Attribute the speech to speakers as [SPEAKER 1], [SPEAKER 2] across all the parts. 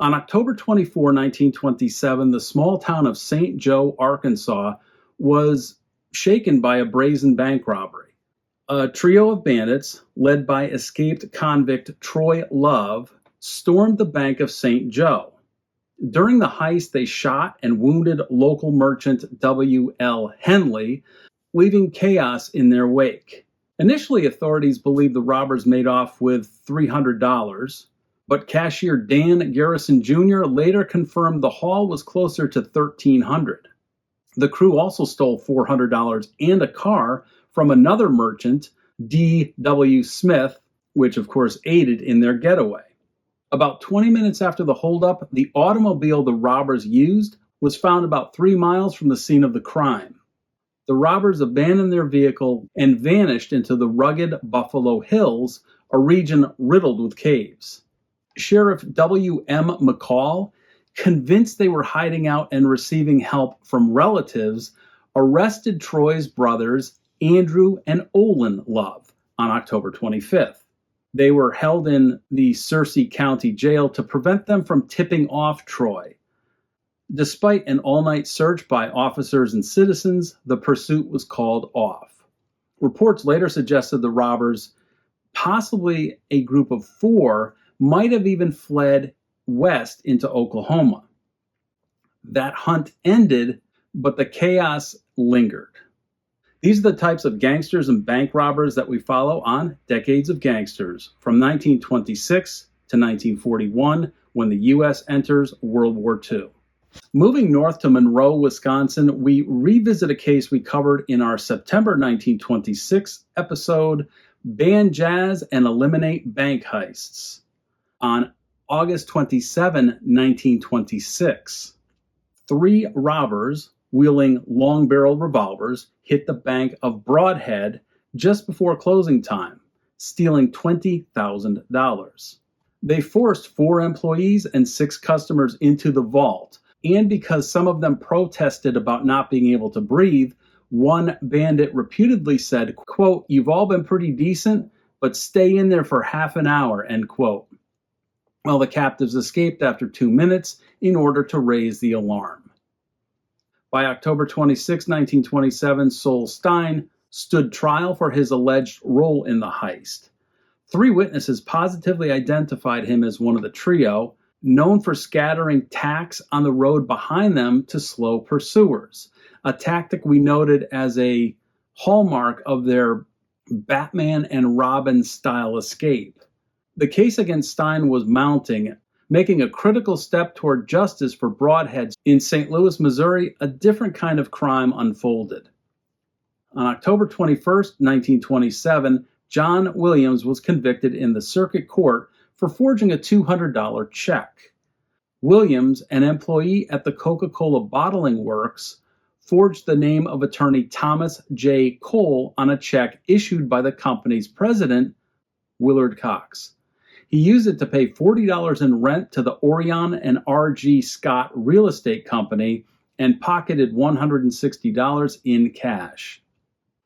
[SPEAKER 1] On October 24, 1927, the small town of St. Joe, Arkansas, was shaken by a brazen bank robbery. A trio of bandits, led by escaped convict Troy Love, stormed the Bank of St. Joe. During the heist, they shot and wounded local merchant W.L. Henley, leaving chaos in their wake. Initially, authorities believed the robbers made off with $300, but cashier Dan Garrison Jr. later confirmed the haul was closer to $1,300. The crew also stole $400 and a car from another merchant, D.W. Smith, which of course aided in their getaway. About 20 minutes after the holdup, the automobile the robbers used was found about 3 miles from the scene of the crime. The robbers abandoned their vehicle and vanished into the rugged Buffalo Hills, a region riddled with caves. Sheriff W.M. McCall, convinced they were hiding out and receiving help from relatives, arrested Troy's brothers, Andrew and Olin Love, on October 25th. They were held in the Searcy County Jail to prevent them from tipping off Troy. Despite an all-night search by officers and citizens, the pursuit was called off. Reports later suggested the robbers, possibly a group of 4, might have even fled west into Oklahoma. That hunt ended, but the chaos lingered. These are the types of gangsters and bank robbers that we follow on Decades of Gangsters, from 1926 to 1941, when the U.S. enters World War II. Moving north to Monroe, Wisconsin, we revisit a case we covered in our September 1926 episode, Ban Jazz and Eliminate Bank Heists. On August 27, 1926, 3 robbers wielding long-barrel revolvers hit the Bank of Broadhead just before closing time, stealing $20,000. They forced 4 employees and 6 customers into the vault, and because some of them protested about not being able to breathe, one bandit reputedly said, quote, "You've all been pretty decent, but stay in there for half an hour," end quote. Well, the captives escaped after 2 minutes in order to raise the alarm. By October 26, 1927, Sol Stein stood trial for his alleged role in the heist. 3 witnesses positively identified him as one of the trio, known for scattering tacks on the road behind them to slow pursuers, a tactic we noted as a hallmark of their Batman and Robin style escape. The case against Stein was mounting, making a critical step toward justice for Broadheads. In St. Louis, Missouri, a different kind of crime unfolded. On October 21, 1927, John Williams was convicted in the circuit court for forging a $200 check. Williams, an employee at the Coca-Cola Bottling Works, forged the name of attorney Thomas J. Cole on a check issued by the company's president, Willard Cox. He used it to pay $40 in rent to the Orion and R.G. Scott Real Estate Company and pocketed $160 in cash.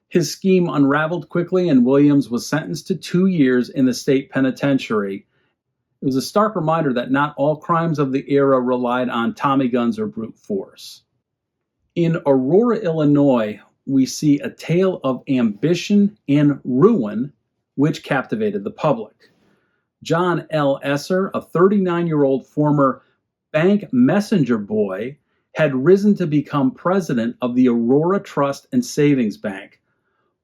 [SPEAKER 1] His scheme unraveled quickly, and Williams was sentenced to 2 years in the state penitentiary. It was a stark reminder that not all crimes of the era relied on Tommy guns or brute force. In Aurora, Illinois, we see a tale of ambition and ruin which captivated the public. John L. Esser, a 39-year-old former bank messenger boy, had risen to become president of the Aurora Trust and Savings Bank,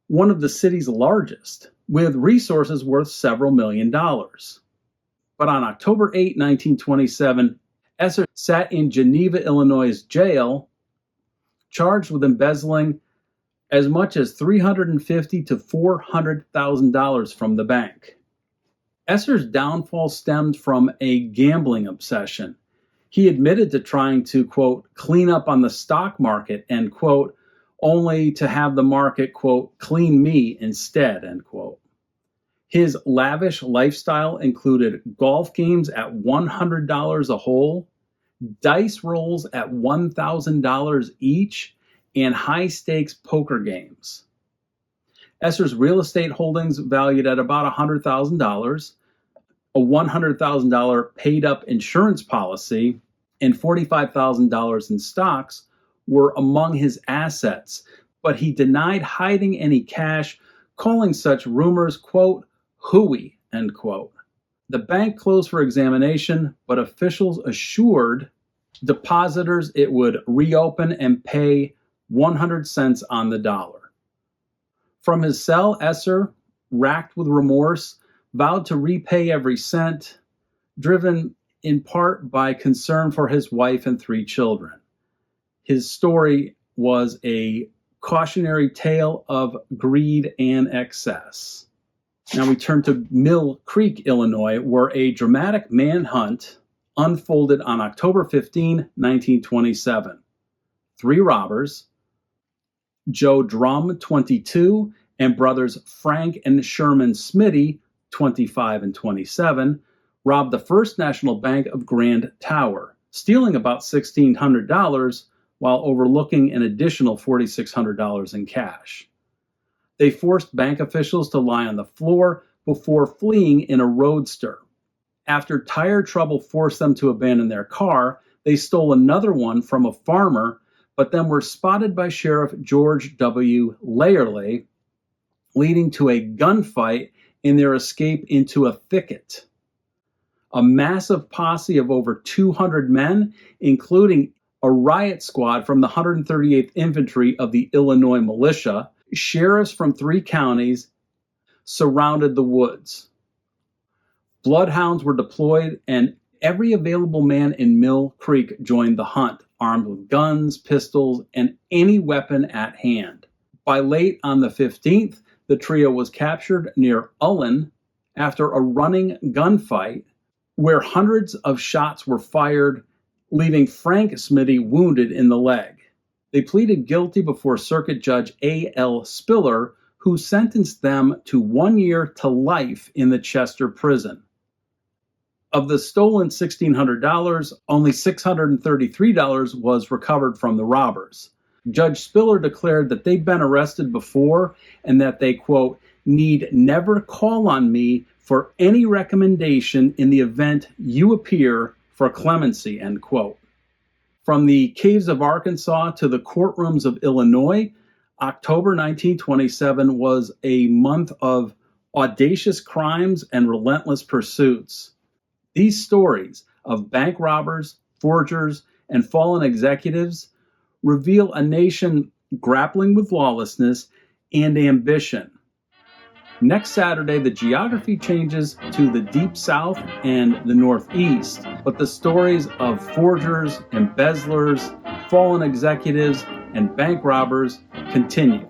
[SPEAKER 1] one of the city's largest, with resources worth several $1 million. But on October 8, 1927, Esser sat in Geneva, Illinois' jail, charged with embezzling as much as $350,000 to $400,000 from the bank. Esser's downfall stemmed from a gambling obsession. He admitted to trying to, quote, clean up on the stock market, end quote, only to have the market, quote, clean me instead, end quote. His lavish lifestyle included golf games at $100 a hole, dice rolls at $1,000 each, and high-stakes poker games. Esser's real estate holdings valued at about $100,000. a $100,000 paid-up insurance policy, and $45,000 in stocks were among his assets, but he denied hiding any cash, calling such rumors, quote, hooey, end quote. The bank closed for examination, but officials assured depositors it would reopen and pay 100 cents on the dollar. From his cell, Esser, racked with remorse, vowed to repay every cent, driven in part by concern for his wife and 3 children. His story was a cautionary tale of greed and excess. Now we turn to Mill Creek, Illinois, where a dramatic manhunt unfolded on October 15, 1927. 3 robbers, Joe Drum, 22, and brothers Frank and Sherman Smitty, 25 and 27, robbed the First National Bank of Grand Tower, stealing about $1,600 while overlooking an additional $4,600 in cash. They forced bank officials to lie on the floor before fleeing in a roadster. After tire trouble forced them to abandon their car, they stole another one from a farmer, but then were spotted by Sheriff George W. Layerley, leading to a gunfight in their escape into a thicket. A massive posse of over 200 men, including a riot squad from the 138th Infantry of the Illinois Militia, sheriffs from 3 counties, surrounded the woods. Bloodhounds were deployed, and every available man in Mill Creek joined the hunt, armed with guns, pistols, and any weapon at hand. By late on the 15th, the trio was captured near Ullen after a running gunfight where hundreds of shots were fired, leaving Frank Smitty wounded in the leg. They pleaded guilty before Circuit Judge A.L. Spiller, who sentenced them to 1 year to life in the Chester prison. Of the stolen $1,600, only $633 was recovered from the robbers. Judge Spiller declared that they'd been arrested before and that they, quote, need never call on me for any recommendation in the event you appear for clemency, end quote. From the caves of Arkansas to the courtrooms of Illinois, October 1927 was a month of audacious crimes and relentless pursuits. These stories of bank robbers, forgers, and fallen executives reveal a nation grappling with lawlessness and ambition. Next Saturday, the geography changes to the Deep South and the Northeast, but the stories of forgers, embezzlers, fallen executives, and bank robbers continue.